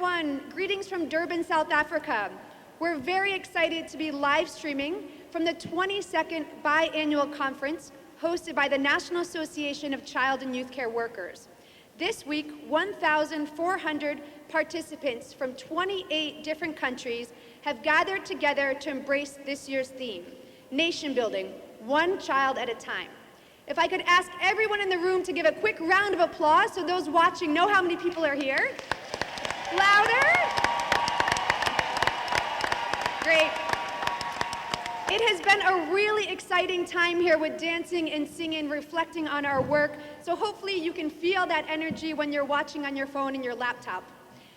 everyone. Greetings from Durban, South Africa. We're very excited to be live streaming from the 22nd biannual conference hosted by the National Association of Child and Youth Care Workers. This week, 1,400 participants from 28 different countries have gathered together to embrace this year's theme, nation building, one child at a time. If I could ask everyone in the room to give a quick round of applause so those watching know how many people are here. Louder. Great. It has been a really exciting time here with dancing and singing, reflecting on our work, so hopefully you can feel that energy when you're watching on your phone and your laptop.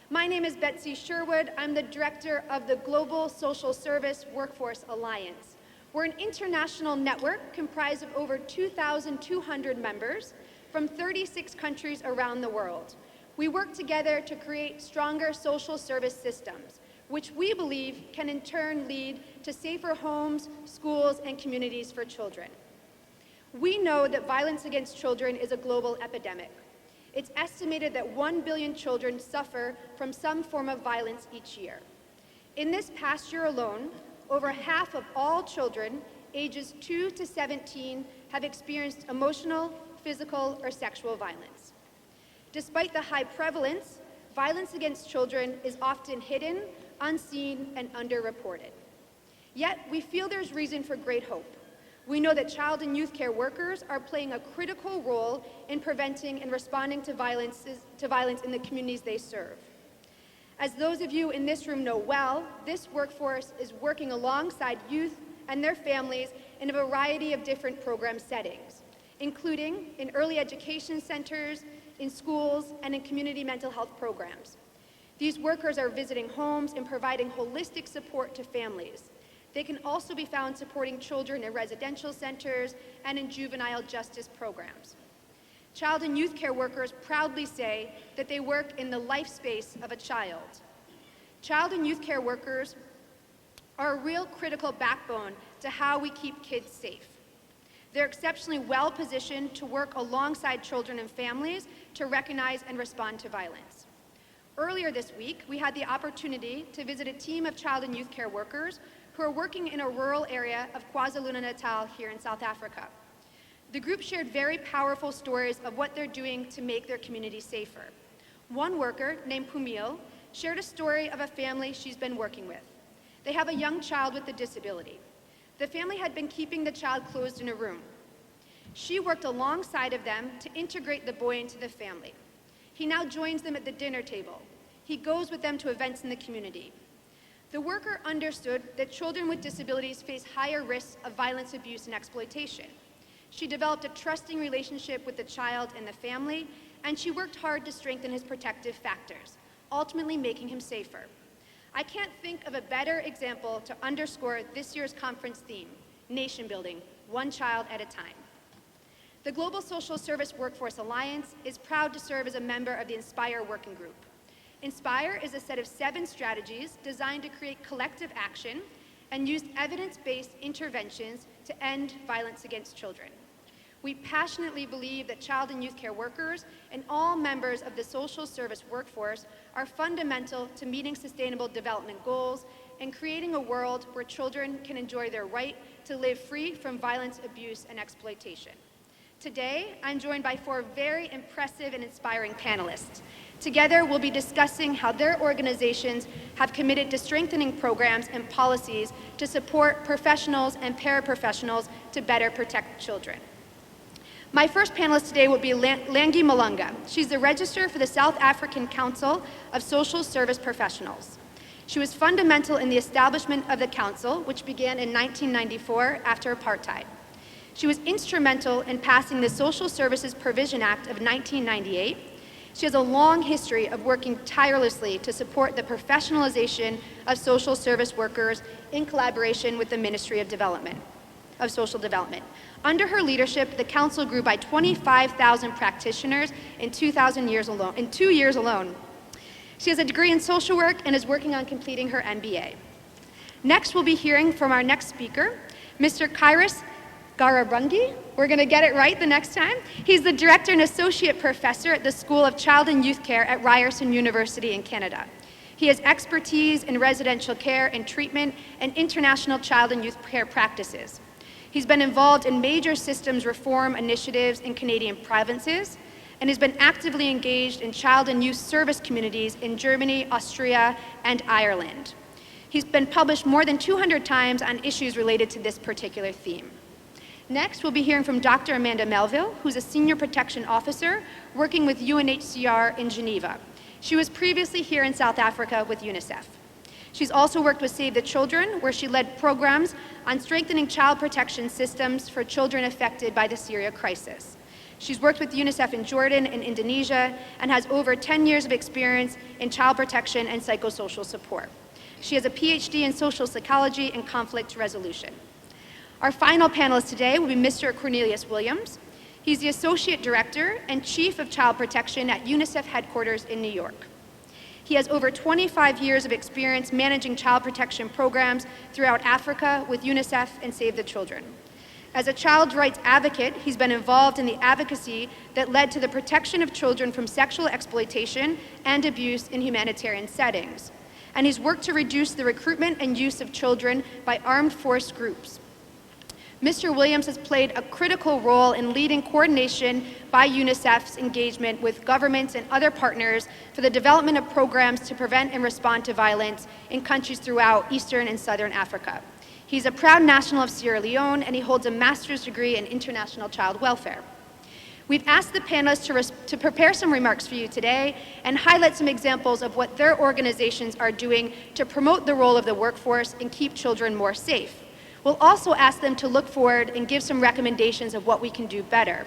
My name is Betsy Sherwood. I'm the director of the Global Social Service Workforce Alliance. We're an international network comprised of over 2,200 members from 36 countries around the world. We work together to create stronger social service systems, which we believe can in turn lead to safer homes, schools, and communities for children. We know that violence against children is a global epidemic. It's estimated that 1 billion children suffer from some form of violence each year. In this past year alone, over half of all children ages 2 to 17 have experienced emotional, physical, or sexual violence. Despite the high prevalence, violence against children is often hidden, unseen, and underreported. Yet, we feel there's reason for great hope. We know that child and youth care workers are playing a critical role in preventing and responding to violence in the communities they serve. As those of you in this room know well, this workforce is working alongside youth and their families in a variety of different program settings, including in early education centers, in schools, and in community mental health programs. These workers are visiting homes and providing holistic support to families. They can also be found supporting children in residential centers and in juvenile justice programs. Child and youth care workers proudly say that they work in the life space of a child. Child and youth care workers are a real critical backbone to how we keep kids safe. They're exceptionally well positioned to work alongside children and families to recognize and respond to violence. Earlier this week, we had the opportunity to visit a team of child and youth care workers who are working in a rural area of KwaZulu-Natal here in South Africa. The group shared very powerful stories of what they're doing to make their community safer. One worker, named Pumil, shared a story of a family she's been working with. They have a young child with a disability. The family had been keeping the child closed in a room. She worked alongside of them to integrate the boy into the family. He now joins them at the dinner table. He goes with them to events in the community. The worker understood that children with disabilities face higher risks of violence, abuse, and exploitation. She developed a trusting relationship with the child and the family, and she worked hard to strengthen his protective factors, ultimately making him safer. I can't think of a better example to underscore this year's conference theme, nation building, one child at a time. The Global Social Service Workforce Alliance is proud to serve as a member of the INSPIRE working group. INSPIRE is a set of 7 strategies designed to create collective action and use evidence-based interventions to end violence against children. We passionately believe that child and youth care workers and all members of the social service workforce are fundamental to meeting sustainable development goals and creating a world where children can enjoy their right to live free from violence, abuse, and exploitation. Today, I'm joined by 4 very impressive and inspiring panelists. Together, we'll be discussing how their organizations have committed to strengthening programs and policies to support professionals and paraprofessionals to better protect children. My first panelist today will be Langi Malunga. She's the registrar for the South African Council of Social Service Professionals. She was fundamental in the establishment of the council, which began in 1994 after apartheid. She was instrumental in passing the Social Services Provision Act of 1998. She has a long history of working tirelessly to support the professionalization of social service workers in collaboration with the Ministry of Social Development. Under her leadership, the council grew by 25,000 practitioners in 2 years alone. She has a degree in social work and is working on completing her MBA. Next, we'll be hearing from our next speaker, Mr. Kairos Garabungi. We're going to get it right the next time. He's the director and associate professor at the School of Child and Youth Care at Ryerson University in Canada. He has expertise in residential care and treatment and international child and youth care practices. He's been involved in major systems reform initiatives in Canadian provinces and has been actively engaged in child and youth service communities in Germany, Austria, and Ireland. He's been published more than 200 times on issues related to this particular theme. Next, we'll be hearing from Dr. Amanda Melville, who's a Senior Protection Officer working with UNHCR in Geneva. She was previously here in South Africa with UNICEF. She's also worked with Save the Children, where she led programs on strengthening child protection systems for children affected by the Syria crisis. She's worked with UNICEF in Jordan and Indonesia and has over 10 years of experience in child protection and psychosocial support. She has a PhD in social psychology and conflict resolution. Our final panelist today will be Mr. Cornelius Williams. He's the Associate Director and Chief of Child Protection at UNICEF headquarters in New York. He has over 25 years of experience managing child protection programs throughout Africa with UNICEF and Save the Children. As a child rights advocate, he's been involved in the advocacy that led to the protection of children from sexual exploitation and abuse in humanitarian settings. And he's worked to reduce the recruitment and use of children by armed force groups. Mr. Williams has played a critical role in leading coordination by UNICEF's engagement with governments and other partners for the development of programs to prevent and respond to violence in countries throughout Eastern and Southern Africa. He's a proud national of Sierra Leone, and he holds a master's degree in international child welfare. We've asked the panelists to prepare some remarks for you today and highlight some examples of what their organizations are doing to promote the role of the workforce and keep children more safe. We'll also ask them to look forward and give some recommendations of what we can do better.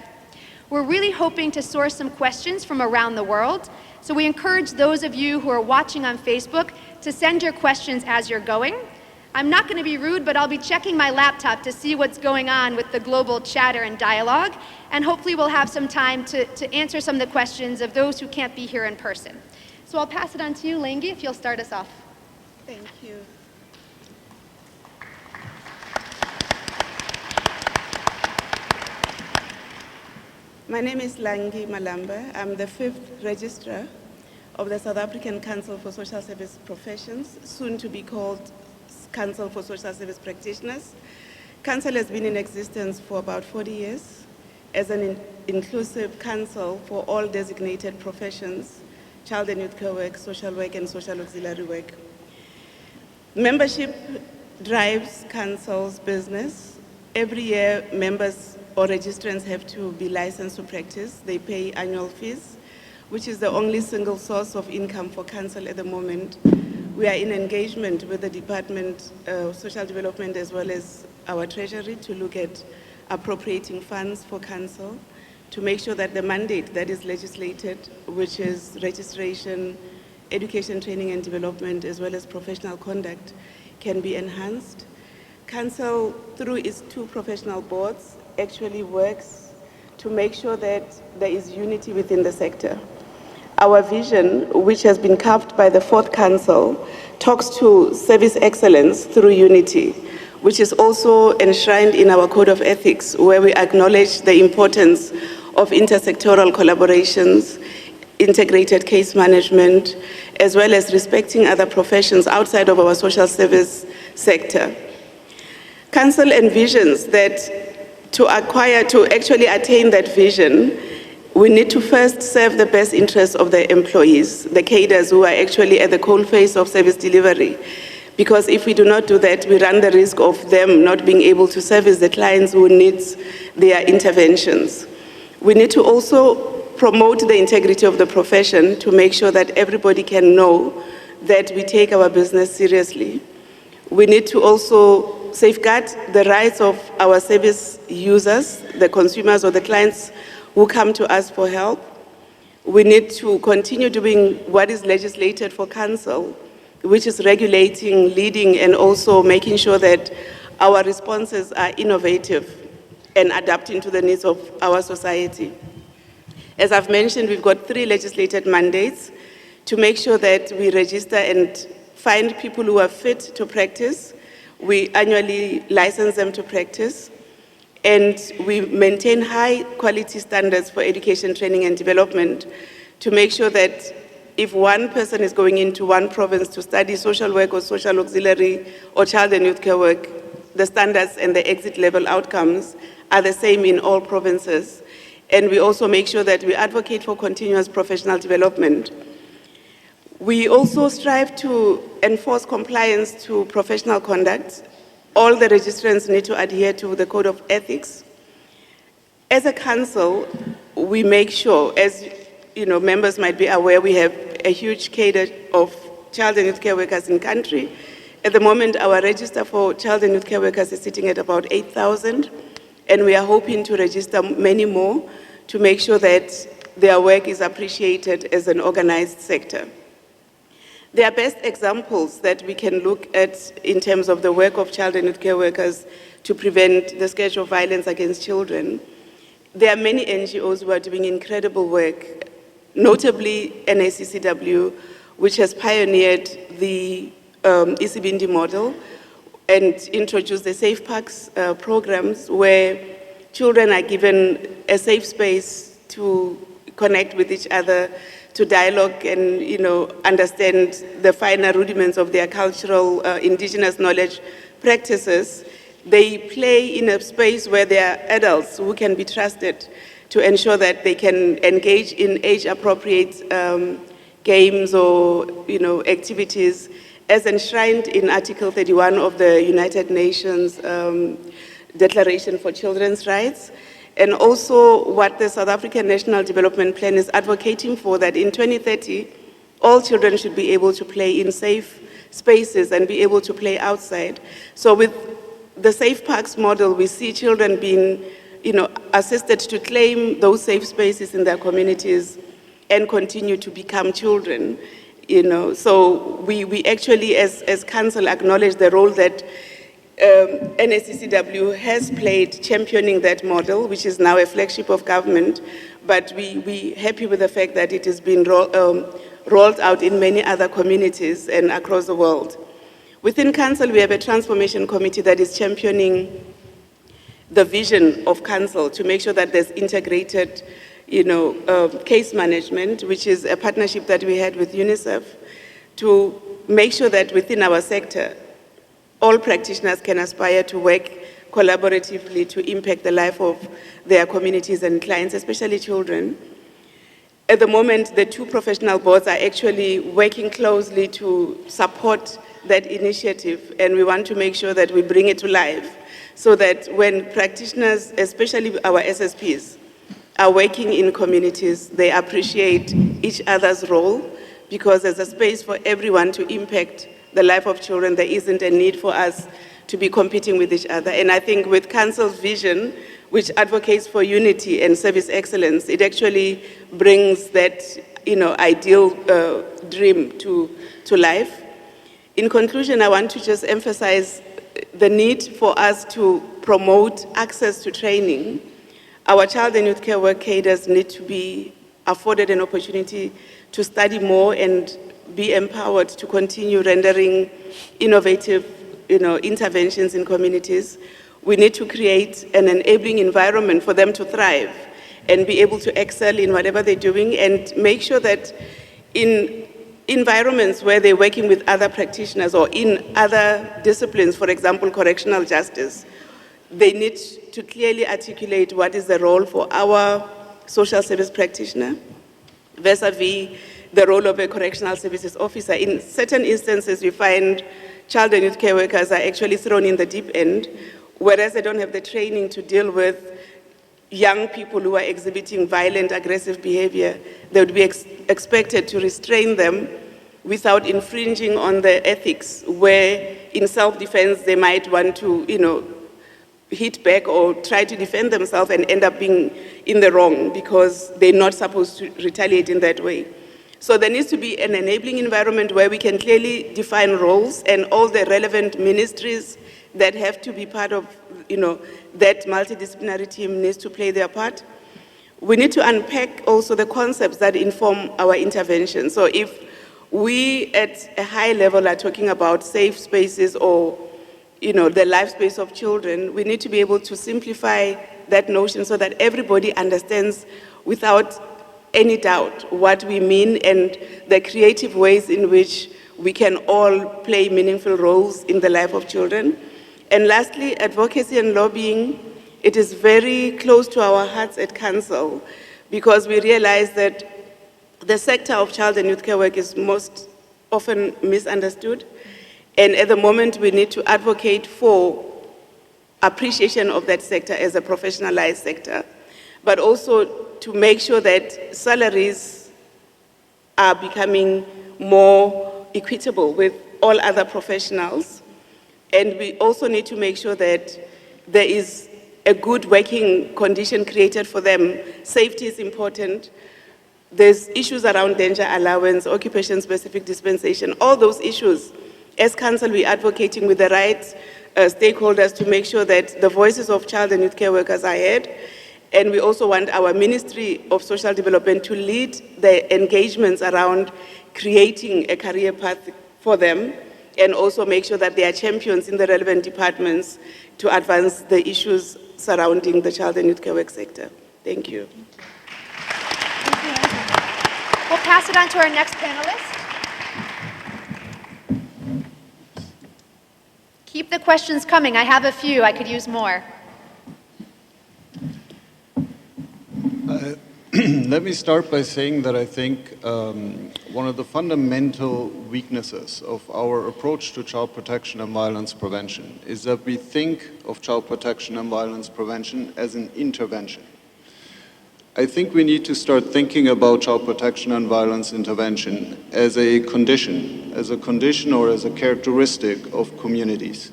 We're really hoping to source some questions from around the world, so we encourage those of you who are watching on Facebook to send your questions as you're going. I'm not going to be rude, but I'll be checking my laptop to see what's going on with the global chatter and dialogue, and hopefully we'll have some time to answer some of the questions of those who can't be here in person. So I'll pass it on to you, Langi, if you'll start us off. Thank you. My name is Langi Malamba. I'm the 5th Registrar of the South African Council for Social Service Professions, soon to be called Council for Social Service Practitioners. Council has been in existence for about 40 years as an inclusive council for all designated professions, child and youth care work, social work, and social auxiliary work. Membership drives Council's business. Every year, members or registrants have to be licensed to practice. They pay annual fees, which is the only single source of income for Council at the moment. We are in engagement with the Department of Social Development as well as our Treasury to look at appropriating funds for Council to make sure that the mandate that is legislated, which is registration, education, training and development, as well as professional conduct, can be enhanced. Council, through its 2 professional boards, actually works to make sure that there is unity within the sector. Our vision, which has been carved by the 4th Council, talks to service excellence through unity, which is also enshrined in our Code of Ethics, where we acknowledge the importance of intersectoral collaborations, integrated case management, as well as respecting other professions outside of our social service sector. Council envisions that to actually attain that vision, we need to first serve the best interests of the employees, the cadres who are actually at the coalface of service delivery. Because if we do not do that, we run the risk of them not being able to service the clients who need their interventions. We need to also promote the integrity of the profession to make sure that everybody can know that we take our business seriously. We need to also safeguard the rights of our service users, the consumers or the clients who come to us for help. We need to continue doing what is legislated for Council, which is regulating, leading, and also making sure that our responses are innovative and adapting to the needs of our society. As I've mentioned, we've got 3 legislated mandates to make sure that we register and find people who are fit to practice. We annually license them to practice, and we maintain high quality standards for education, training, and development to make sure that if one person is going into one province to study social work or social auxiliary or child and youth care work, the standards and the exit level outcomes are the same in all provinces. And we also make sure that we advocate for continuous professional development. We also strive to enforce compliance to professional conduct. All the registrants need to adhere to the Code of Ethics. As a council, we make sure, as members might be aware, we have a huge cadre of child and youth care workers in country. At the moment, our register for child and youth care workers is sitting at about 8,000, and we are hoping to register many more to make sure that their work is appreciated as an organized sector. There are best examples that we can look at in terms of the work of child and youth care workers to prevent the scourge of violence against children. There are many NGOs who are doing incredible work, notably NACCW, which has pioneered the Isibindi model and introduced the Safe Parks programs where children are given a safe space to connect with each other, to dialogue and understand the finer rudiments of their cultural indigenous knowledge practices. They play in a space where there are adults who can be trusted to ensure that they can engage in age-appropriate games or activities as enshrined in Article 31 of the United Nations Declaration for Children's Rights. And also what the South African National Development Plan is advocating for, that in 2030, all children should be able to play in safe spaces and be able to play outside. So with the Safe Parks model, we see children being assisted to claim those safe spaces in their communities and continue to become children. So we actually, as council, acknowledge the role that NACCW has played championing that model, which is now a flagship of government, but we're happy with the fact that it has been rolled out in many other communities and across the world. Within council, we have a transformation committee that is championing the vision of council to make sure that there's integrated case management, which is a partnership that we had with UNICEF to make sure that within our sector, all practitioners can aspire to work collaboratively to impact the life of their communities and clients, especially children. At the moment, the two professional boards are actually working closely to support that initiative, and we want to make sure that we bring it to life so that when practitioners, especially our SSPs, are working in communities, they appreciate each other's role, because there's a space for everyone to impact the life of children. There isn't a need for us to be competing with each other. And I think with council's vision, which advocates for unity and service excellence, it actually brings that ideal dream to life. In conclusion, I want to just emphasize the need for us to promote access to training. Our child and youth care work cadres need to be afforded an opportunity to study more and be empowered to continue rendering innovative interventions in communities. We need to create an enabling environment for them to thrive and be able to excel in whatever they're doing, and make sure that in environments where they're working with other practitioners or in other disciplines, for example, correctional justice, they need to clearly articulate what is the role for our social service practitioner vis-a-vis the role of a correctional services officer. In certain instances, we find child and youth care workers are actually thrown in the deep end, whereas they don't have the training to deal with young people who are exhibiting violent, aggressive behavior. They would be expected to restrain them without infringing on the ethics, where in self-defense they might want to, hit back or try to defend themselves and end up being in the wrong because they're not supposed to retaliate in that way. So there needs to be an enabling environment where we can clearly define roles, and all the relevant ministries that have to be part of, that multidisciplinary team needs to play their part. We need to unpack also the concepts that inform our intervention. So if we at a high level are talking about safe spaces or the life space of children, we need to be able to simplify that notion so that everybody understands without any doubt what we mean and the creative ways in which we can all play meaningful roles in the life of children. And lastly, advocacy and lobbying, it is very close to our hearts at Council because we realize that the sector of child and youth care work is most often misunderstood. And at the moment, we need to advocate for appreciation of that sector as a professionalized sector, but also to make sure that salaries are becoming more equitable with all other professionals. And we also need to make sure that there is a good working condition created for them. Safety is important. There's issues around danger allowance, occupation-specific dispensation, all those issues. As Council, we're advocating with the right stakeholders to make sure that the voices of child and youth care workers are heard. And we also want our Ministry of Social Development to lead the engagements around creating a career path for them and also make sure that they are champions in the relevant departments to advance the issues surrounding the child and youth care work sector. Thank you. We'll pass it on to our next panelist. Keep the questions coming. I have a few. I could use more. Let me start by saying that I think one of the fundamental weaknesses of our approach to child protection and violence prevention is that we think of child protection and violence prevention as an intervention. I think we need to start thinking about child protection and violence intervention as a condition or as a characteristic of communities.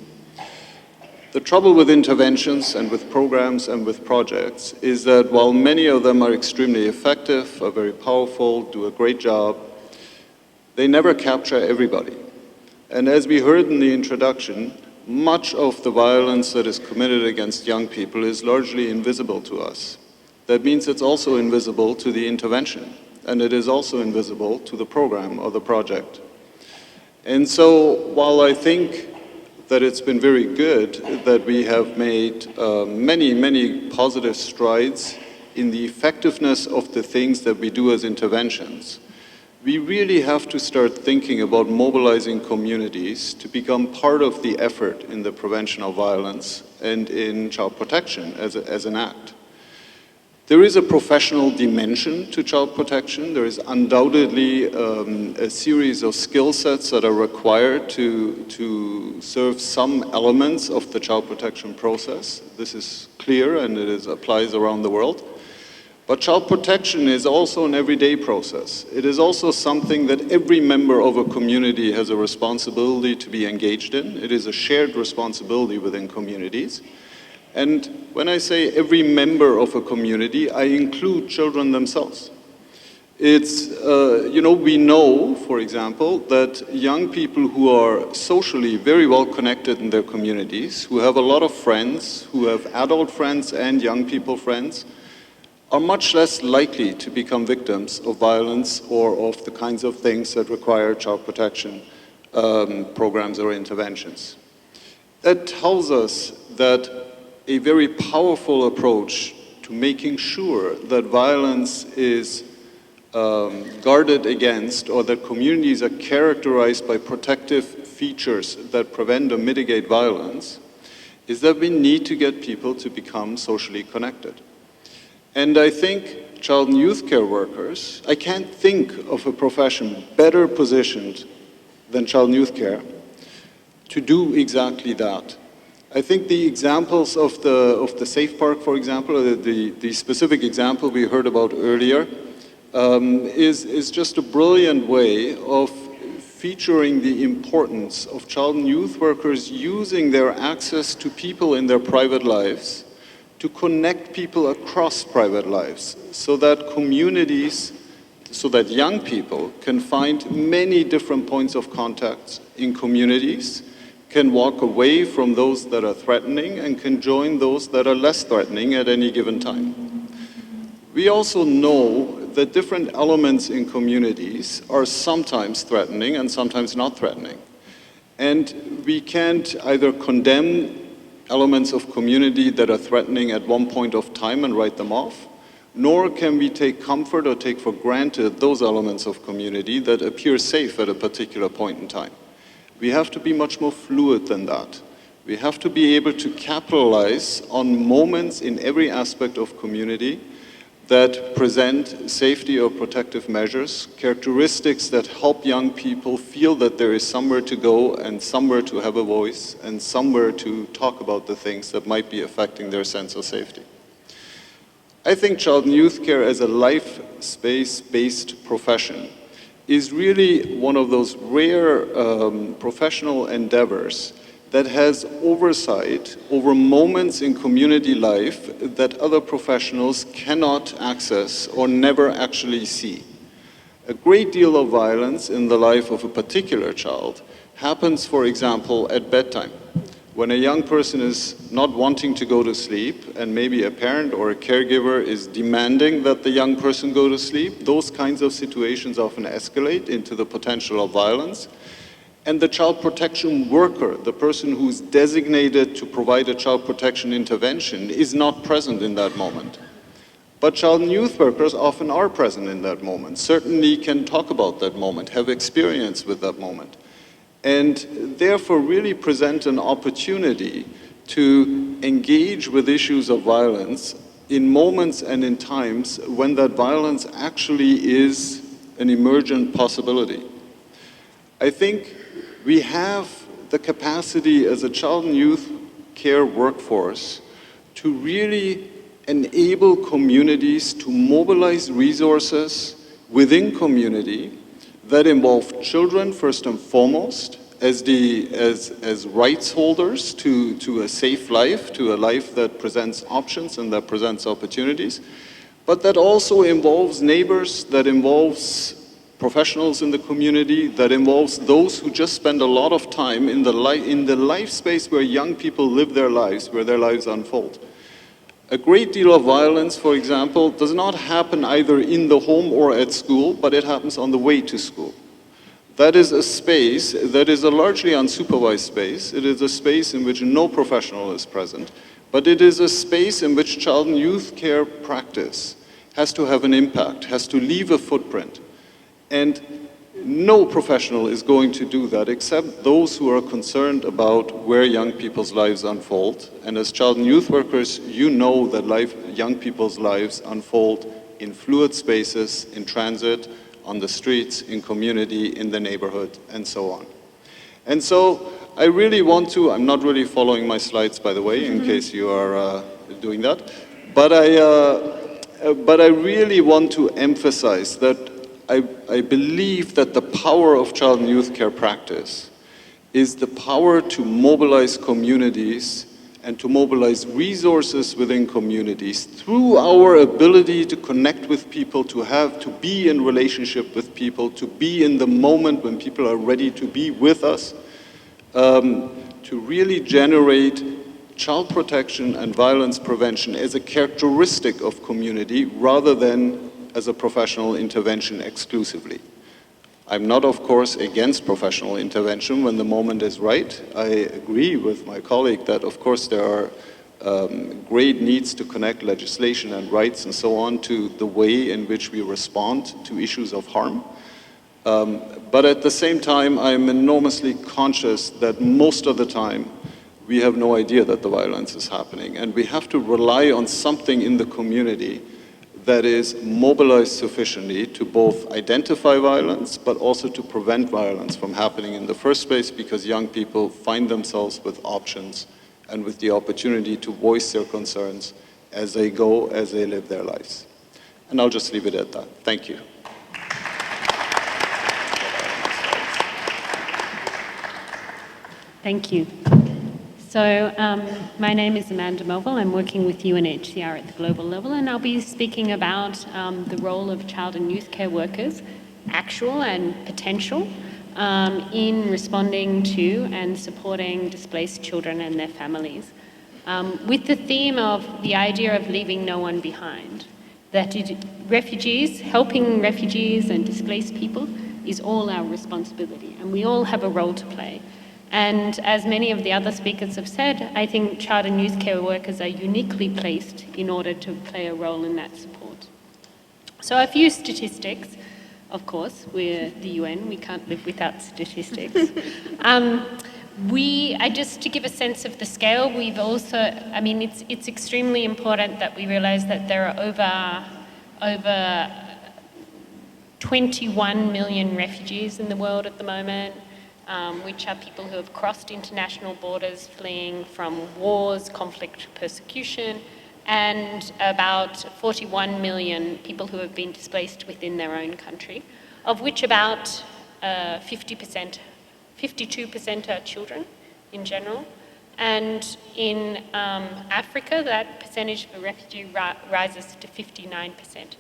The trouble with interventions and with programs and with projects is that while many of them are extremely effective, are very powerful, do a great job, they never capture everybody. And as we heard in the introduction, much of the violence that is committed against young people is largely invisible to us. That means it's also invisible to the intervention, and it is also invisible to the program or the project. And so while I think that it's been very good that we have made many positive strides in the effectiveness of the things that we do as interventions, we really have to start thinking about mobilizing communities to become part of the effort in the prevention of violence and in child protection as an act. There is a professional dimension to child protection. There is undoubtedly a series of skill sets that are required to serve some elements of the child protection process. This is clear and it applies around the world. But child protection is also an everyday process. It is also something that every member of a community has a responsibility to be engaged in. It is a shared responsibility within communities. And when I say every member of a community, I include children themselves. It's, we know, for example, that young people who are socially very well connected in their communities, who have a lot of friends, who have adult friends and young people friends, are much less likely to become victims of violence or of the kinds of things that require child protection programs or interventions. That tells us that a very powerful approach to making sure that violence is guarded against or that communities are characterized by protective features that prevent or mitigate violence is that we need to get people to become socially connected. And I think child and youth care workers, I can't think of a profession better positioned than child and youth care to do exactly that. I think the examples of the Safe Park, for example, the specific example we heard about earlier, is just a brilliant way of featuring the importance of child and youth workers using their access to people in their private lives to connect people across private lives so that communities, so that young people can find many different points of contact in communities, can walk away from those that are threatening and can join those that are less threatening at any given time. We also know that different elements in communities are sometimes threatening and sometimes not threatening. And we can't either condemn elements of community that are threatening at one point of time and write them off. nor can we take comfort or take for granted those elements of community that appear safe at a particular point in time. We have to be much more fluid than that. We have to be able to capitalize on moments in every aspect of community that present safety or protective measures, characteristics that help young people feel that there is somewhere to go and somewhere to have a voice and somewhere to talk about the things that might be affecting their sense of safety. I think child and youth care as a life space-based profession is really one of those rare professional endeavors that has oversight over moments in community life that other professionals cannot access or never actually see. A great deal of violence in the life of a particular child happens, for example, at bedtime. When a young person is not wanting to go to sleep, and maybe a parent or a caregiver is demanding that the young person go to sleep, those kinds of situations often escalate into the potential of violence. And the child protection worker, the person who's designated to provide a child protection intervention, is not present in that moment. But child and youth workers often are present in that moment, certainly can talk about that moment, have experience with that moment, and therefore really present an opportunity to engage with issues of violence in moments and in times when that violence actually is an emergent possibility. I think we have the capacity as a child and youth care workforce to really enable communities to mobilize resources within community that involve children first and foremost as rights holders to a safe life, to a life that presents options and that presents opportunities, but that also involves neighbors, that involves professionals in the community, that involves those who just spend a lot of time in the life space where young people live their lives, where their lives unfold. A great deal of violence, for example, does not happen either in the home or at school, but it happens on the way to school. That is a space that is a largely unsupervised space. It is a space in which no professional is present, but it is a space in which child and youth care practice has to have an impact, has to leave a footprint. And no professional is going to do that except those who are concerned about where young people's lives unfold. And as child and youth workers, you know that young people's lives unfold in fluid spaces, in transit, on the streets, in community, in the neighborhood, and so on. And so I really want to, I'm not really following my slides, by the way, in case you are doing that, but I really want to emphasize that I believe that the power of child and youth care practice is the power to mobilize communities and to mobilize resources within communities through our ability to connect with people, to be in relationship with people, to be in the moment when people are ready to be with us, to really generate child protection and violence prevention as a characteristic of community rather than as a professional intervention exclusively. I'm not, of course, against professional intervention when the moment is right. I agree with my colleague that, of course, there are great needs to connect legislation and rights and so on to the way in which we respond to issues of harm. But at the same time, I'm enormously conscious that most of the time, we have no idea that the violence is happening, and we have to rely on something in the community that is mobilized sufficiently to both identify violence, but also to prevent violence from happening in the first place, because young people find themselves with options and with the opportunity to voice their concerns as they live their lives. And I'll just leave it at that. Thank you. Thank you. So my name is Amanda Melville. I'm working with UNHCR at the global level, and I'll be speaking about the role of child and youth care workers, actual and potential, in responding to and supporting displaced children and their families. With the theme of the idea of leaving no one behind, that refugees, helping refugees and displaced people is all our responsibility, and we all have a role to play. And as many of the other speakers have said, I think child and youth care workers are uniquely placed in order to play a role in that support. So a few statistics. Of course, we're the UN, we can't live without statistics. Just to give a sense of the scale, we've also, it's extremely important that we realize that there are over 21 million refugees in the world at the moment, which are people who have crossed international borders fleeing from wars, conflict, persecution, and about 41 million people who have been displaced within their own country, of which about 52% are children in general. And in Africa, that percentage for refugee rises to 59%.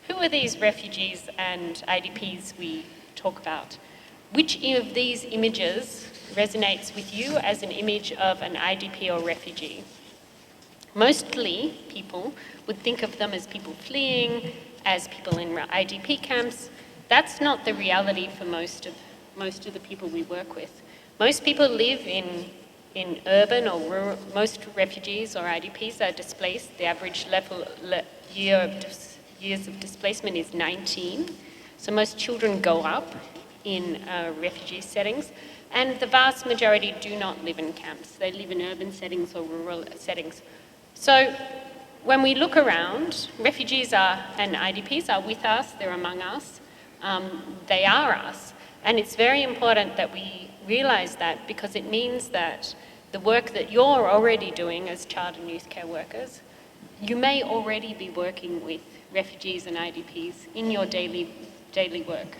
Who are these refugees and IDPs we talk about? Which of these images resonates with you as an image of an IDP or refugee? Mostly people would think of them as people fleeing, as people in IDP camps. That's not the reality for most of the people we work with. Most people live in urban or rural. Most refugees or IDPs are displaced. The average years of displacement is 19. So most children grow up in refugee settings, and the vast majority do not live in camps. They live in urban settings or rural settings. So when we look around, refugees and IDPs are with us, they're among us, they are us. And it's very important that we realize that, because it means that the work that you're already doing as child and youth care workers, you may already be working with refugees and IDPs in your daily work.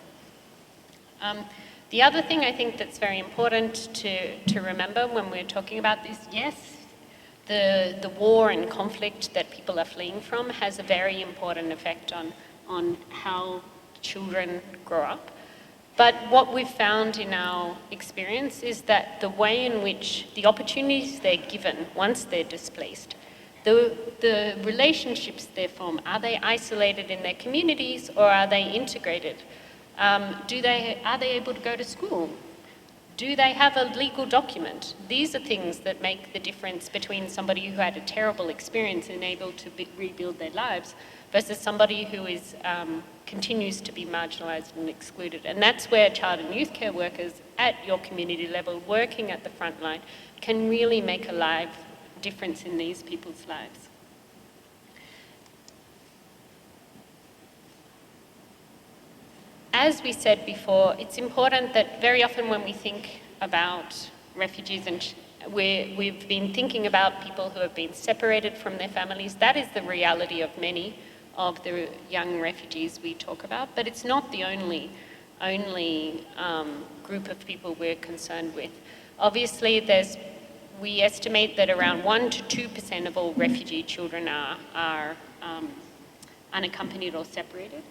The other thing I think that's very important to remember when we're talking about this, yes, the war and conflict that people are fleeing from has a very important effect on how children grow up. But what we've found in our experience is that the way in which the opportunities they're given once they're displaced, the relationships they form, are they isolated in their communities or are they integrated? Are they able to go to school? Do they have a legal document? These are things that make the difference between somebody who had a terrible experience and able to rebuild their lives versus somebody who continues to be marginalised and excluded. And that's where child and youth care workers at your community level, working at the front line, can really make a live difference in these people's lives. As we said before, it's important that very often when we think about refugees, and we've been thinking about people who have been separated from their families. That is the reality of many of the young refugees we talk about, but it's not the only group of people we're concerned with. Obviously, we estimate that around 1% to 2% of all refugee children are unaccompanied or separated.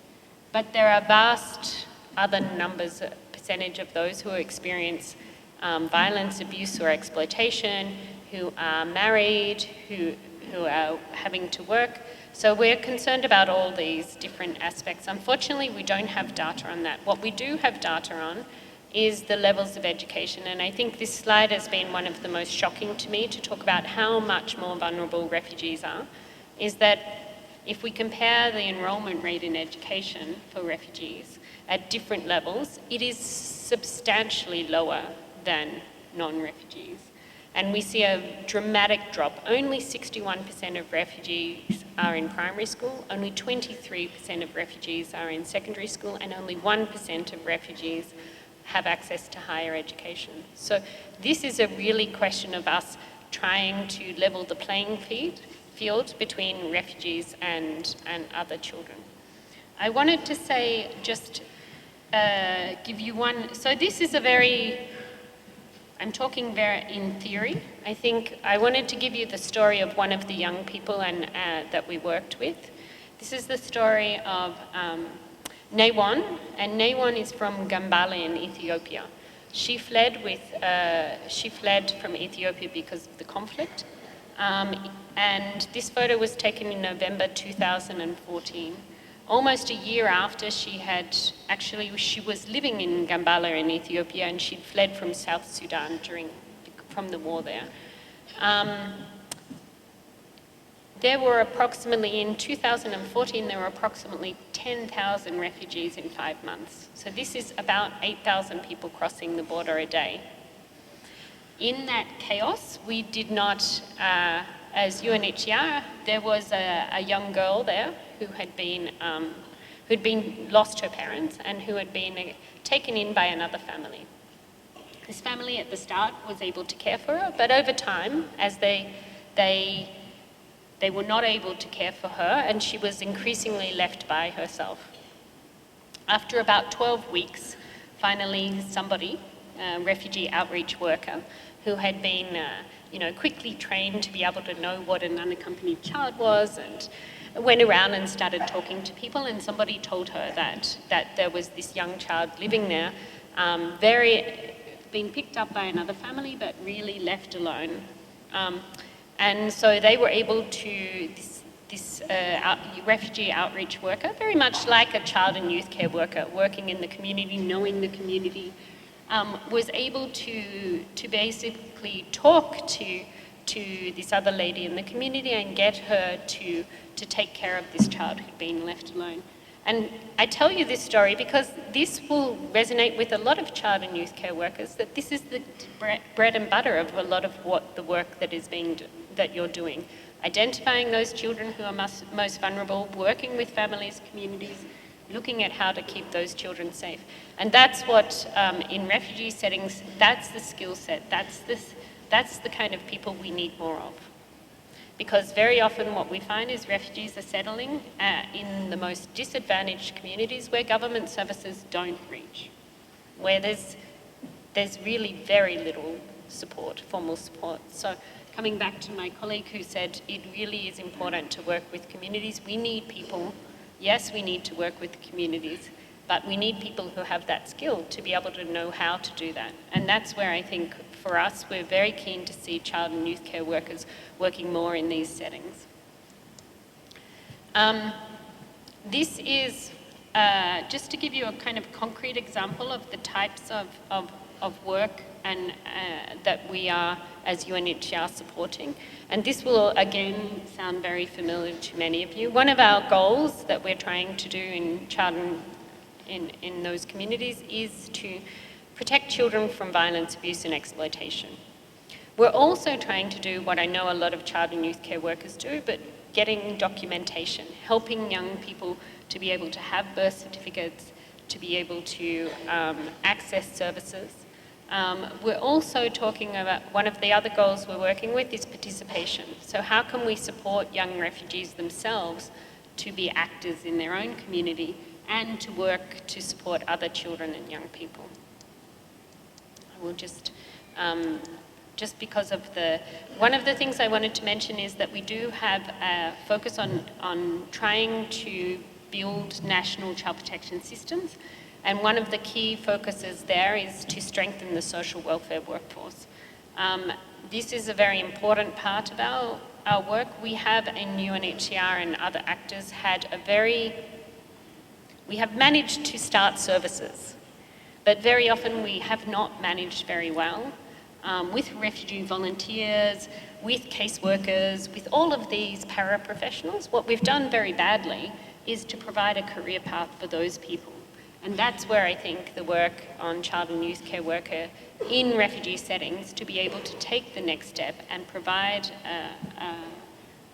But there are vast other numbers, percentage of those who experience violence, abuse or exploitation, who are married, who are having to work. So we're concerned about all these different aspects. Unfortunately, we don't have data on that. What we do have data on is the levels of education. And I think this slide has been one of the most shocking to me to talk about how much more vulnerable refugees are, is that if we compare the enrolment rate in education for refugees at different levels, it is substantially lower than non-refugees. And we see a dramatic drop. Only 61% of refugees are in primary school, only 23% of refugees are in secondary school, and only 1% of refugees have access to higher education. So this is a really question of us trying to level the playing field between refugees and other children. I wanted to say, give you one, so this is I'm talking very in theory. I think I wanted to give you the story of one of the young people that we worked with. This is the story of Newon, and Newon is from Gambale in Ethiopia. She fled from Ethiopia because of the conflict. And this photo was taken in November 2014, almost a year after she was living in Gambala in Ethiopia, and she'd fled from South Sudan from the war there. there were approximately, in 2014, there were approximately 10,000 refugees in 5 months. So this is about 8,000 people crossing the border a day. In that chaos, we did not, as UNHCR, there was a young girl there who'd been lost her parents and who had been taken in by another family. This family at the start was able to care for her, but over time, as they were not able to care for her, and she was increasingly left by herself. After about 12 weeks, finally somebody, a refugee outreach worker, who had been quickly trained to be able to know what an unaccompanied child was, and went around and started talking to people, and somebody told her that there was this young child living there, being picked up by another family, but really left alone. And so they were able to, this refugee outreach worker, very much like a child and youth care worker, working in the community, knowing the community, was able to basically talk to this other lady in the community and get her to take care of this child who'd been left alone. And I tell you this story because this will resonate with a lot of child and youth care workers, that this is the bread and butter of a lot of what the work that you're doing. Identifying those children who are most vulnerable, working with families, communities, looking at how to keep those children safe. And that's what, in refugee settings, that's the skill set, that's the kind of people we need more of. Because very often what we find is refugees are settling in the most disadvantaged communities where government services don't reach, where there's really very little support, formal support. So coming back to my colleague who said it really is important to work with communities, we need people, yes, we need to work with communities, but we need people who have that skill to be able to know how to do that. And that's where I think for us, we're very keen to see child and youth care workers working more in these settings. This is just to give you a kind of concrete example of the types of work and that we are, as UNHCR, supporting. And this will, again, sound very familiar to many of you. One of our goals that we're trying to do in child and in those communities is to protect children from violence, abuse and exploitation. We're also trying to do what I know a lot of child and youth care workers do, but getting documentation, helping young people to be able to have birth certificates, to be able to access services. We're also talking about, one of the other goals we're working with is participation. So how can we support young refugees themselves to be actors in their own community and to work to support other children and young people? I will just because of one of the things I wanted to mention is that we do have a focus on trying to build national child protection systems. And one of the key focuses there is to strengthen the social welfare workforce. This is a very important part of our work. We have in UNHCR and other actors we have managed to start services, but very often we have not managed very well with refugee volunteers, with caseworkers, with all of these paraprofessionals. What we've done very badly is to provide a career path for those people. And that's where I think the work on child and youth care worker in refugee settings to be able to take the next step and provide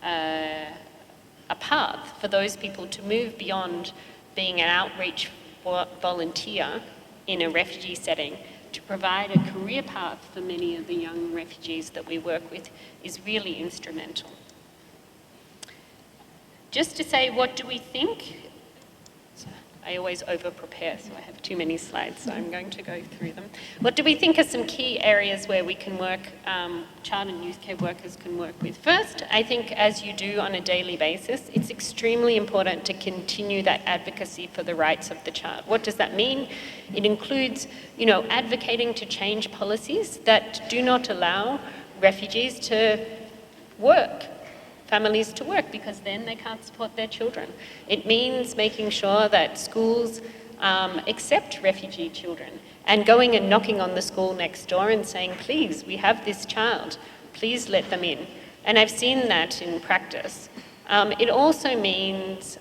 a path for those people to move beyond being an outreach volunteer in a refugee setting to provide a career path for many of the young refugees that we work with is really instrumental. Just to say, what do we think? I always over-prepare, so I have too many slides, so I'm going to go through them. What do we think are some key areas where we can work, child and youth care workers can work with? First, I think as you do on a daily basis, it's extremely important to continue that advocacy for the rights of the child. What does that mean? It includes, advocating to change policies that do not allow refugees to work, families to work, because then they can't support their children. It means making sure that schools accept refugee children and going and knocking on the school next door and saying, please, we have this child, please let them in. And I've seen that in practice. It also means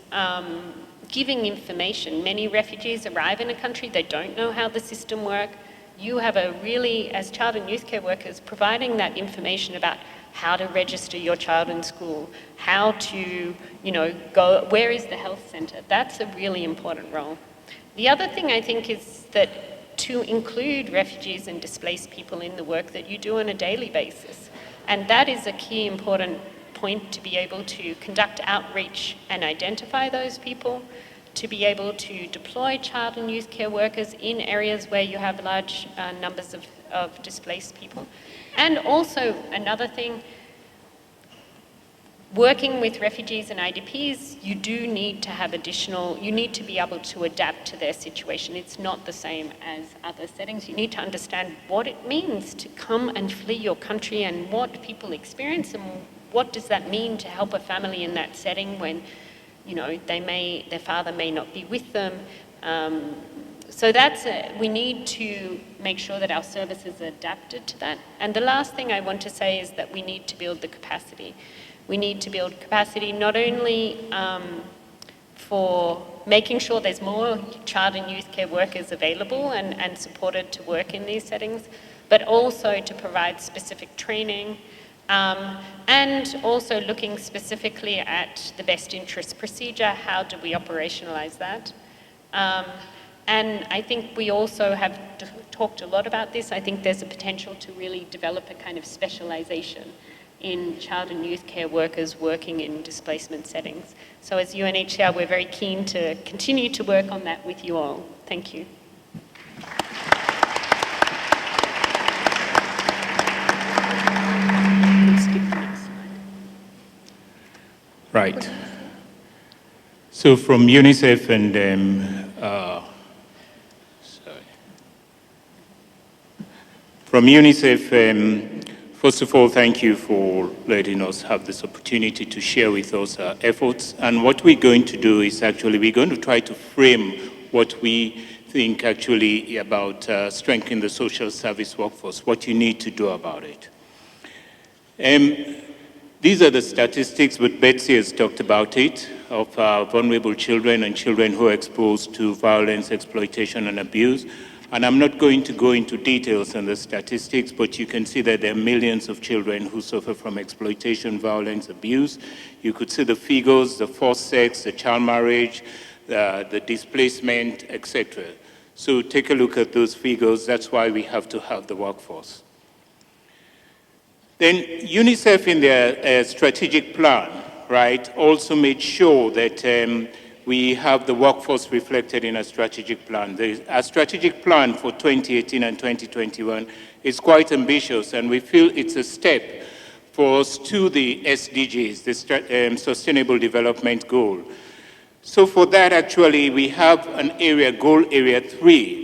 giving information. Many refugees arrive in a country, they don't know how the system works. You have a really, as child and youth care workers, providing that information about how to register your child in school, how to, go, where is the health centre? That's a really important role. The other thing I think is that to include refugees and displaced people in the work that you do on a daily basis. And that is a key important point, to be able to conduct outreach and identify those people, to be able to deploy child and youth care workers in areas where you have large numbers of displaced people. And also another thing, working with refugees and IDPs, you do need to have you need to be able to adapt to their situation. It's not the same as other settings. You need to understand what it means to come and flee your country and what people experience, and what does that mean to help a family in that setting when, their father may not be with them. So we need to make sure that our services are adapted to that. And the last thing I want to say is that we need to build the capacity. We need to build capacity not only for making sure there's more child and youth care workers available and supported to work in these settings, but also to provide specific training, and also looking specifically at the best interest procedure. How do we operationalize that? And I think we also have talked a lot about this. I think there's a potential to really develop a kind of specialization in child and youth care workers working in displacement settings. So as UNHCR, we're very keen to continue to work on that with you all. Thank you. Let's skip the next slide. Right. So from UNICEF and from UNICEF, first of all, thank you for letting us have this opportunity to share with us our efforts. And what we're going to do is actually, we're going to try to frame what we think actually about strengthening the social service workforce, what you need to do about it. These are the statistics, but Betsy has talked about it, of vulnerable children and children who are exposed to violence, exploitation, and abuse. And I'm not going to go into details on the statistics, but you can see that there are millions of children who suffer from exploitation, violence, abuse. You could see the figures, the forced sex, the child marriage, the displacement, etc. So take a look at those figures. That's why we have to have the workforce. Then UNICEF in their strategic plan, right, also made sure that we have the workforce reflected in a strategic plan. Our strategic plan for 2018 and 2021 is quite ambitious, and we feel it's a step for us to the SDGs, the Sustainable Development Goal. So for that, actually, we have an area, goal area 3,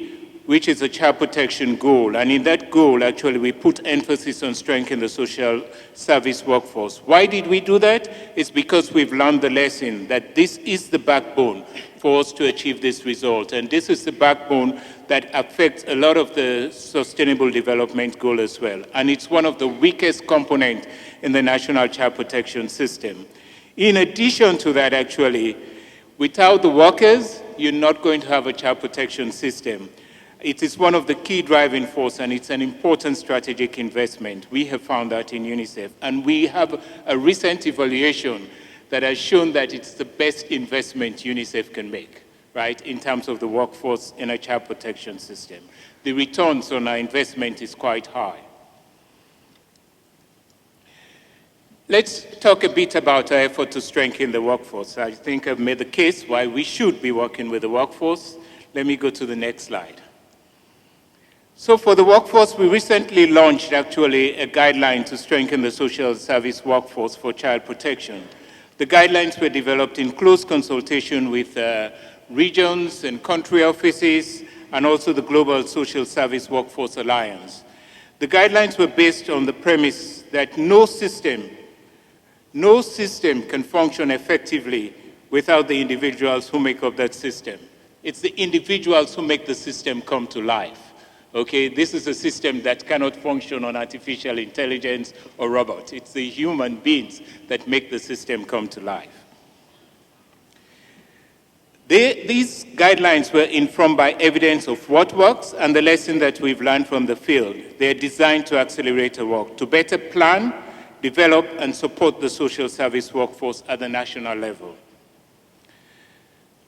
which is a child protection goal. And in that goal, actually, we put emphasis on strengthening the social service workforce. Why did we do that? It's because we've learned the lesson that this is the backbone for us to achieve this result. And this is the backbone that affects a lot of the Sustainable Development Goal as well. And it's one of the weakest components in the national child protection system. In addition to that, actually, without the workers, you're not going to have a child protection system. It is one of the key driving forces, and it's an important strategic investment. We have found that in UNICEF. And we have a recent evaluation that has shown that it's the best investment UNICEF can make, right, in terms of the workforce in a child protection system. The returns on our investment is quite high. Let's talk a bit about our effort to strengthen the workforce. I think I've made the case why we should be working with the workforce. Let me go to the next slide. So for the workforce, we recently launched actually a guideline to strengthen the social service workforce for child protection. The guidelines were developed in close consultation with regions and country offices, and also the Global Social Service Workforce Alliance. The guidelines were based on the premise that no system can function effectively without the individuals who make up that system. It's the individuals who make the system come to life. Okay, this is a system that cannot function on artificial intelligence or robot. It's the human beings that make the system come to life. These guidelines were informed by evidence of what works and the lesson that we've learned from the field. They're designed to accelerate our work, to better plan, develop, and support the social service workforce at the national level.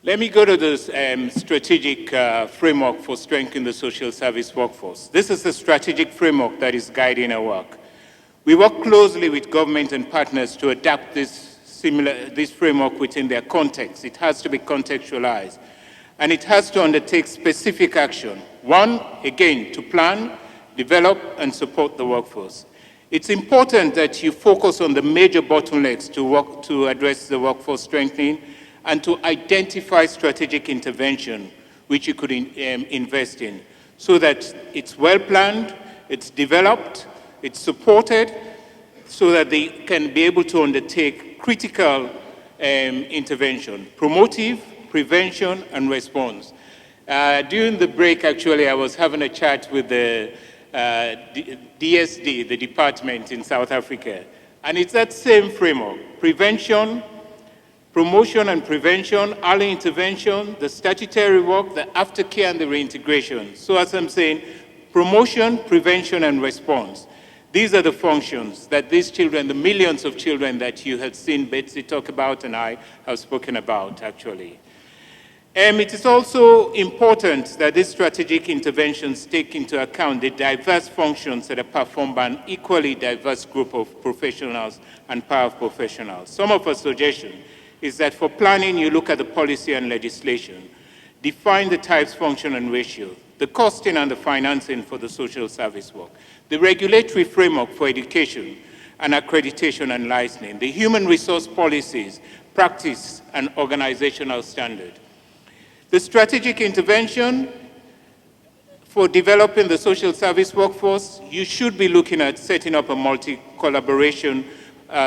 Let me go to the strategic framework for strengthening the social service workforce. This is the strategic framework that is guiding our work. We work closely with government and partners to adapt this framework within their context. It has to be contextualized, and it has to undertake specific action. One, again, to plan, develop, and support the workforce. It's important that you focus on the major bottlenecks to address the workforce strengthening and to identify strategic intervention which you could invest in so that it's well planned, it's developed, it's supported, so that they can be able to undertake critical intervention, promotive, prevention, and response. During the break, actually, I was having a chat with the DSD, the department in South Africa, and it's that same framework: prevention, promotion and prevention, early intervention, the statutory work, the aftercare, and the reintegration. So as I'm saying, promotion, prevention, and response. These are the functions that these children, the millions of children that you have seen Betsy talk about and I have spoken about, actually. It is also important that these strategic interventions take into account the diverse functions that are performed by an equally diverse group of professionals and power of professionals. Some of our suggestions is that for planning, you look at the policy and legislation, define the types, function, and ratio, the costing and the financing for the social service work, the regulatory framework for education and accreditation and licensing, the human resource policies, practice, and organizational standard. The strategic intervention for developing the social service workforce, you should be looking at setting up a multi-collaboration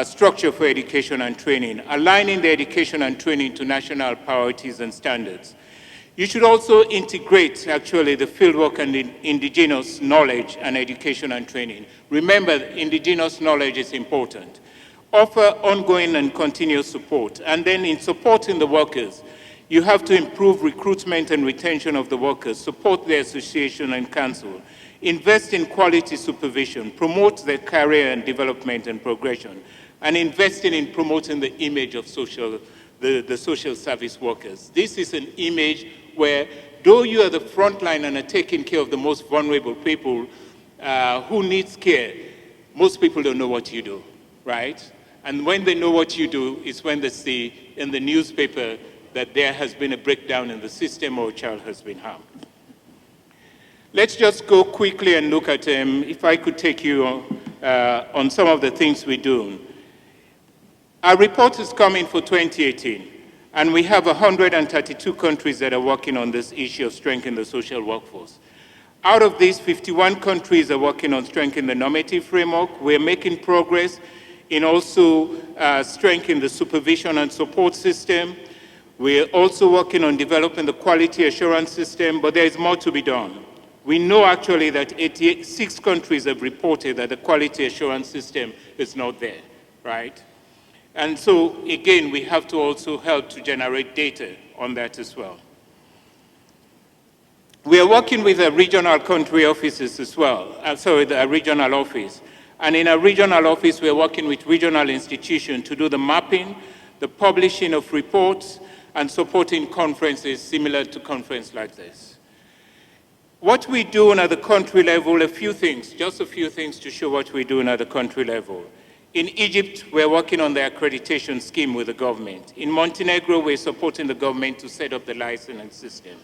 structure for education and training, aligning the education and training to national priorities and standards. You should also integrate, actually, the fieldwork and indigenous knowledge and education and training. Remember, indigenous knowledge is important. Offer ongoing and continuous support. And then in supporting the workers, you have to improve recruitment and retention of the workers, support their association and council, invest in quality supervision, promote their career and development and progression, and investing in promoting the image of the social service workers. This is an image where, though you are the front line and are taking care of the most vulnerable people who need care, most people don't know what you do, right? And when they know what you do, is when they see in the newspaper that there has been a breakdown in the system or a child has been harmed. Let's just go quickly and look at, if I could take you on some of the things we do. Our report is coming for 2018, and we have 132 countries that are working on this issue of strengthening the social workforce. Out of these, 51 countries are working on strengthening the normative framework. We're making progress in also strengthening the supervision and support system. We're also working on developing the quality assurance system, but there is more to be done. We know actually that 86 countries have reported that the quality assurance system is not there, right? And so, again, we have to also help to generate data on that as well. We are working with the regional country offices as well, the regional office. And in a regional office, we're working with regional institutions to do the mapping, the publishing of reports, and supporting conferences similar to conference like this. What we do at the country level, a few things, just a few things to show what we're doing at the country level. In Egypt, we're working on the accreditation scheme with the government. In Montenegro, we're supporting the government to set up the licensing system.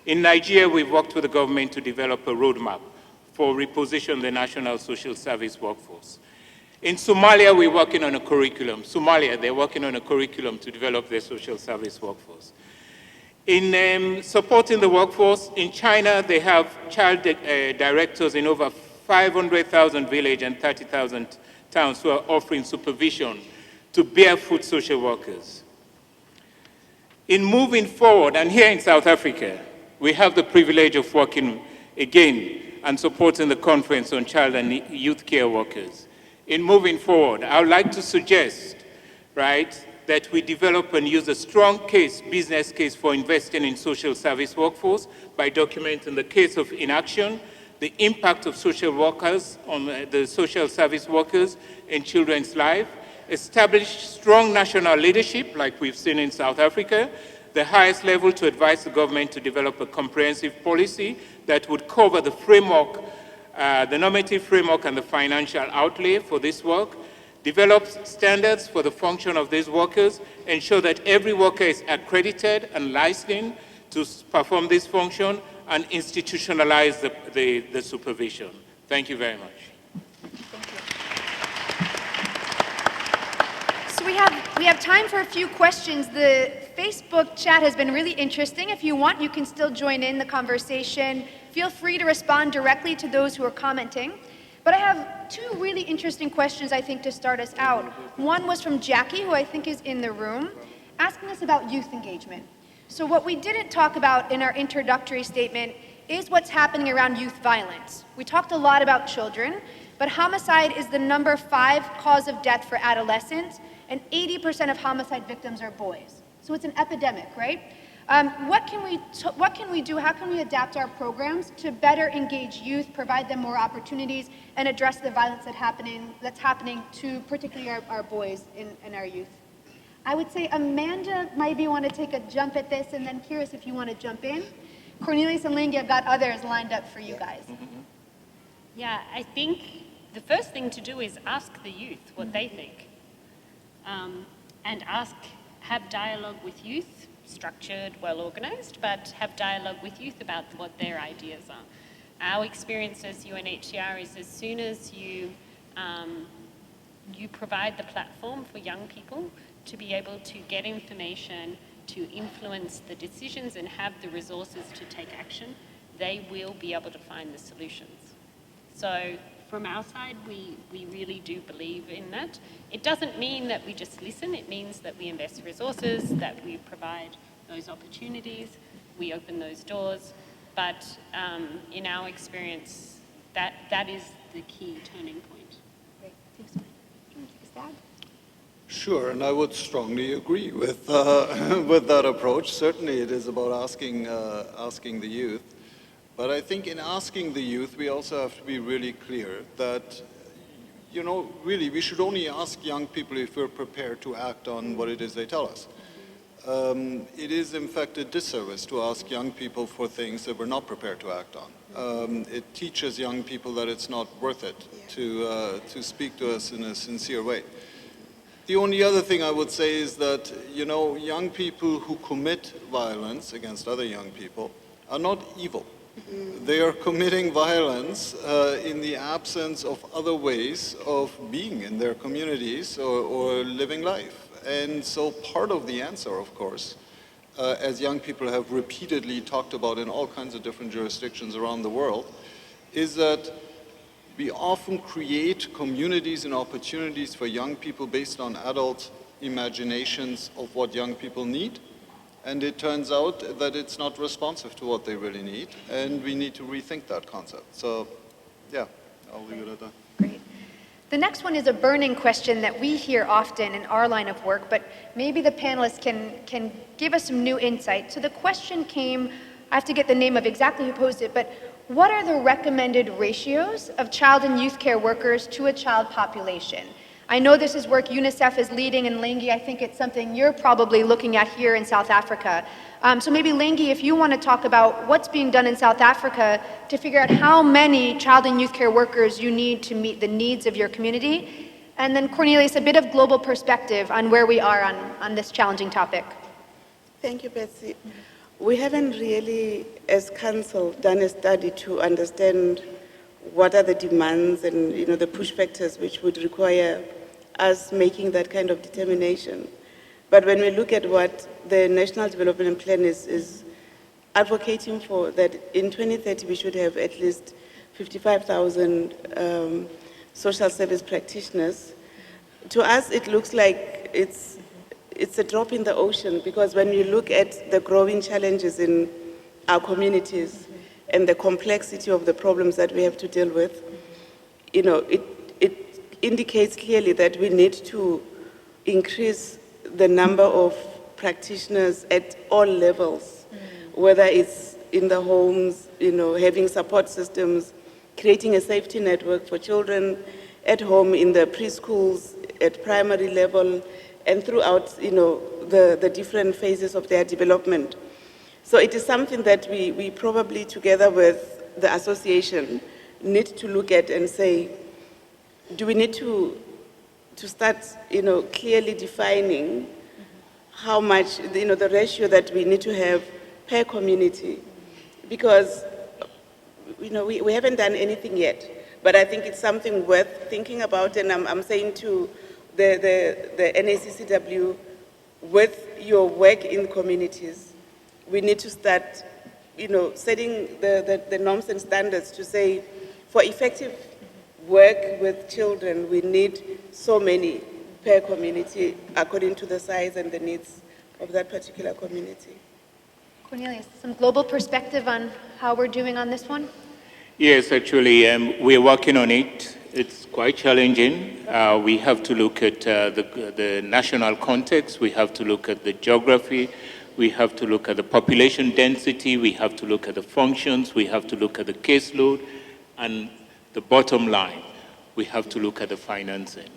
In Nigeria, we've worked with the government to develop a roadmap for reposition the national social service workforce. In Somalia, we're working on a curriculum. They're working on a curriculum to develop their social service workforce. In supporting the workforce, in China, they have child directors in over 500,000 villages and 30,000 towns who are offering supervision to barefoot social workers. In moving forward, and here in South Africa, we have the privilege of working, again, and supporting the Conference on Child and Youth Care Workers. In moving forward, I would like to suggest, right, that we develop and use a strong business case for investing in social service workforce by documenting the case of inaction, the impact of social workers on the social service workers in children's life, establish strong national leadership like we've seen in South Africa, the highest level to advise the government to develop a comprehensive policy that would cover the framework, the normative framework and the financial outlay for this work, develop standards for the function of these workers, ensure that every worker is accredited and licensed to perform this function, and institutionalize the supervision. Thank you very much. So we have time for a few questions. The Facebook chat has been really interesting. If you want, you can still join in the conversation. Feel free to respond directly to those who are commenting. But I have two really interesting questions, I think, to start us out. One was from Jackie, who I think is in the room, asking us about youth engagement. So what we didn't talk about in our introductory statement is what's happening around youth violence. We talked a lot about children, but homicide is the number 5 cause of death for adolescents, and 80% of homicide victims are boys. So it's an epidemic, right? What can we do? How can we adapt our programs to better engage youth, provide them more opportunities, and address the violence that's happening to particularly our boys and our youth? I would say Amanda maybe want to take a jump at this, and then curious if you want to jump in. Cornelius and Lingy, I've got others lined up for you guys. Yeah, I think the first thing to do is ask the youth what they think. And have dialogue with youth, structured, well organized, but have dialogue with youth about what their ideas are. Our experience as UNHCR is as soon as you provide the platform for young people to be able to get information, to influence the decisions and have the resources to take action, they will be able to find the solutions. So from our side, we really do believe in that. It doesn't mean that we just listen, it means that we invest resources, that we provide those opportunities, we open those doors, but in our experience, that is the key turning point. Great. Thanks, Mike. Do you want to take a stab? Sure, and I would strongly agree with that approach. Certainly it is about asking the youth. But I think in asking the youth, we also have to be really clear that, really we should only ask young people if we're prepared to act on what it is they tell us. It is in fact a disservice to ask young people for things that we're not prepared to act on. It teaches young people that it's not worth it to speak to us in a sincere way. The only other thing I would say is that, young people who commit violence against other young people are not evil. They are committing violence in the absence of other ways of being in their communities or living life. And so part of the answer, of course, as young people have repeatedly talked about in all kinds of different jurisdictions around the world, is that we often create communities and opportunities for young people based on adult imaginations of what young people need. And it turns out that it's not responsive to what they really need, and we need to rethink that concept. So, yeah, I'll leave it at that. Great. The next one is a burning question that we hear often in our line of work, but maybe the panelists can give us some new insight. So the question came, I have to get the name of exactly who posed it, but what are the recommended ratios of child and youth care workers to a child population? I know this is work UNICEF is leading, and Lengi, I think it's something you're probably looking at here in South Africa. So maybe Lengi, if you want to talk about what's being done in South Africa to figure out how many child and youth care workers you need to meet the needs of your community. And then Cornelius, a bit of global perspective on where we are on this challenging topic. Thank you, Betsy. We haven't really, as Council, done a study to understand what are the demands and the push factors which would require us making that kind of determination. But when we look at what the National Development Plan is advocating for, that in 2030 we should have at least 55,000 social service practitioners, to us it looks like it's a drop in the ocean, because when you look at the growing challenges in our communities, and the complexity of the problems that we have to deal with, you know, it indicates clearly that we need to increase the number of practitioners at all levels, whether it's in the homes, you know, having support systems, creating a safety network for children at home, in the preschools, at primary level, and throughout, you know, the different phases of their development. So it is something that we probably, together with the association, need to look at and say, do we need to start, you know, clearly defining how much, you know, the ratio that we need to have per community? Because, you know, we haven't done anything yet, but I think it's something worth thinking about, and I'm saying to the NACCW, with your work in communities, we need to start, you know, setting the norms and standards to say, for effective work with children, we need so many per community according to the size and the needs of that particular community. Cornelius, some global perspective on how we're doing on this one? Yes, actually, we're working on it. It's quite challenging. We have to look at the national context. We have to look at the geography. We have to look at the population density. We have to look at the functions. We have to look at the caseload. And the bottom line, we have to look at the financing,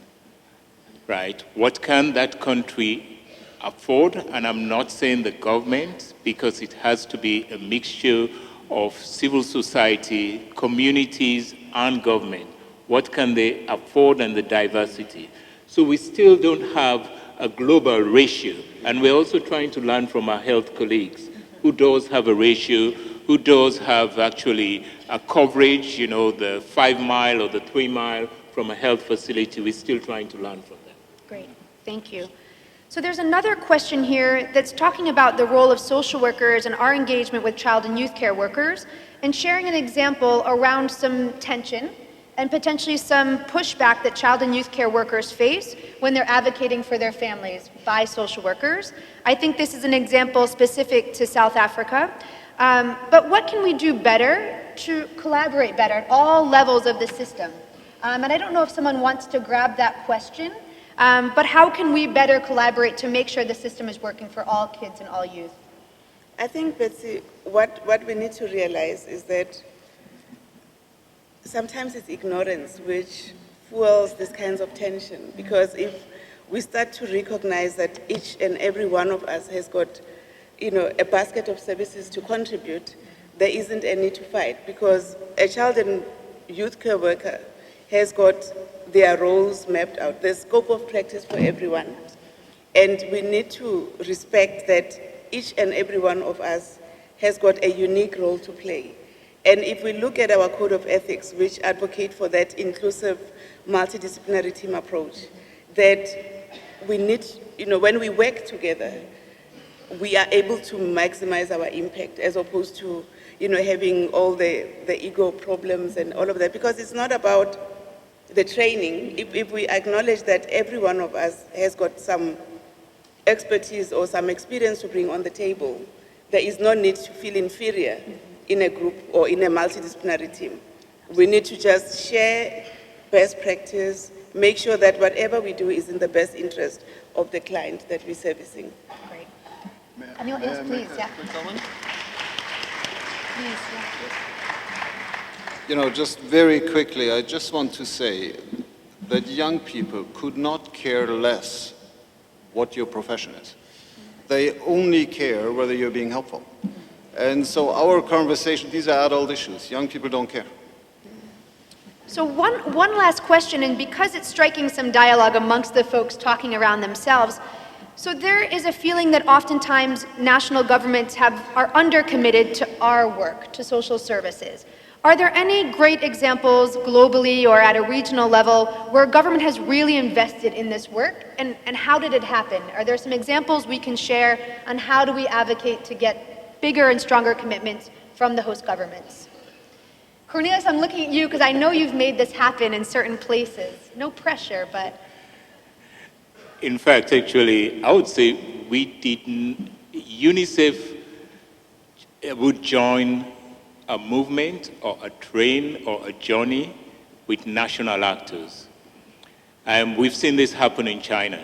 right? What can that country afford? And I'm not saying the government, because it has to be a mixture of civil society, communities, and government. What can they afford, and the diversity? So we still don't have a global ratio. And we're also trying to learn from our health colleagues who does have a ratio, who does have actually a coverage, you know, the 5 mile or the 3 mile from a health facility. We're still trying to learn from them. Great, thank you. So there's another question here that's talking about the role of social workers and our engagement with child and youth care workers, and sharing an example around some tension and potentially some pushback that child and youth care workers face when they're advocating for their families by social workers. I think this is an example specific to South Africa. But what can we do better to collaborate better at all levels of the system? And I don't know if someone wants to grab that question, but how can we better collaborate to make sure the system is working for all kids and all youth? I think, Betsy, what we need to realize is that sometimes it's ignorance which fuels these kinds of tension, because if we start to recognize that each and every one of us has got, you know, a basket of services to contribute, there isn't any to fight, because a child and youth care worker has got their roles mapped out. There's scope of practice for everyone. And we need to respect that each and every one of us has got a unique role to play. And if we look at our code of ethics, which advocate for that inclusive, multidisciplinary team approach, that we need, you know, when we work together, we are able to maximize our impact, as opposed to, you know, having all the ego problems and all of that, because it's not about the training. If we acknowledge that every one of us has got some expertise or some experience to bring on the table, there is no need to feel inferior in a group or in a multidisciplinary team. We need to just share best practice, make sure that whatever we do is in the best interest of the client that we're servicing. Great. Anyone else, please? Yeah. Please, yeah. You know, just very quickly, I just want to say that young people could not care less what your profession is. They only care whether you're being helpful. And so our conversation, these are adult issues. Young people don't care. So one last question, and because it's striking some dialogue amongst the folks talking around themselves, so there is a feeling that oftentimes national governments are undercommitted to our work, to social services. Are there any great examples globally or at a regional level where government has really invested in this work, and how did it happen? Are there some examples we can share on how do we advocate to get bigger and stronger commitments from the host governments? Cornelius, I'm looking at you because I know you've made this happen in certain places. No pressure, but... In fact, actually, I would say UNICEF would join a movement or a train or a journey with national actors. We've seen this happen in China,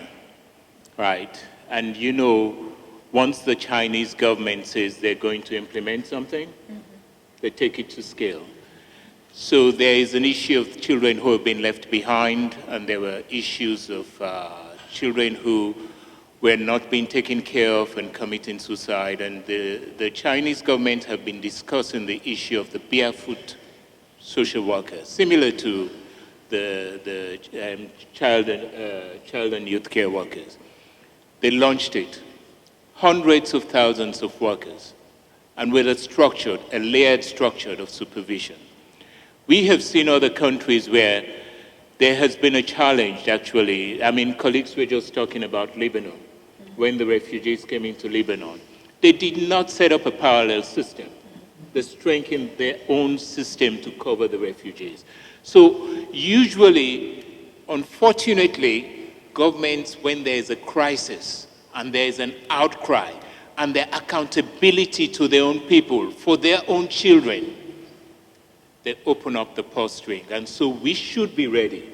right? And you know, once the Chinese government says they're going to implement something, they take it to scale. So there is an issue of children who have been left behind, and there were issues of children who were not being taken care of and committing suicide. And the Chinese government have been discussing the issue of the barefoot social workers, similar to the child and youth care workers. They launched it, hundreds of thousands of workers, and with a layered structure of supervision. We have seen other countries where there has been a challenge, actually. I mean, colleagues were just talking about Lebanon, when the refugees came into Lebanon. They did not set up a parallel system. They strengthened their own system to cover the refugees. So usually, unfortunately, governments, when there is a crisis and there is an outcry and their accountability to their own people, for their own children, they open up the purse string. And so we should be ready,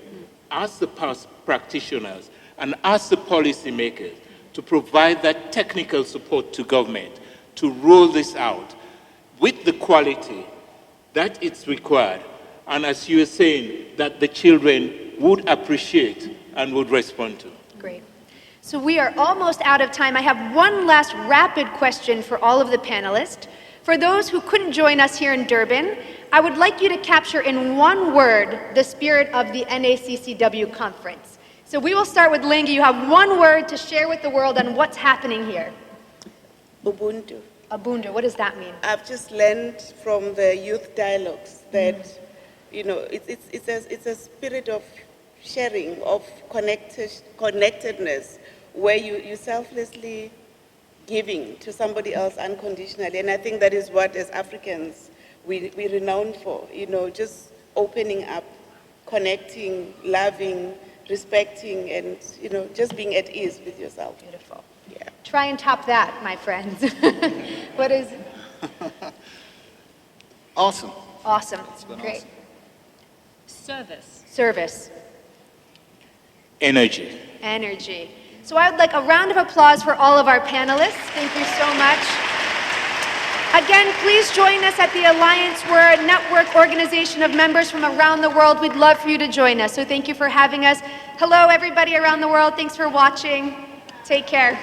as the past practitioners and as the policymakers, to provide that technical support to government to roll this out with the quality that it's required. And as you were saying, that the children would appreciate and would respond to. Great. So we are almost out of time. I have one last rapid question for all of the panelists. For those who couldn't join us here in Durban, I would like you to capture in one word the spirit of the NACCW conference. So we will start with Lingi. You have one word to share with the world on what's happening here. Ubuntu. Ubuntu, what does that mean? I've just learned from the youth dialogues that, you know, it's a spirit of sharing, of connectedness, where you selflessly giving to somebody else unconditionally. And I think that is what, as Africans, we're renowned for, you know, just opening up, connecting, loving, respecting, and, you know, just being at ease with yourself. Beautiful. Yeah. Try and top that, my friends. What is? Awesome. Awesome. been Great. awesome. Service. Service. Energy. Energy. So I would like a round of applause for all of our panelists. Thank you so much. Again, please join us at the Alliance. We're a network organization of members from around the world. We'd love for you to join us. So thank you for having us. Hello, everybody around the world. Thanks for watching. Take care.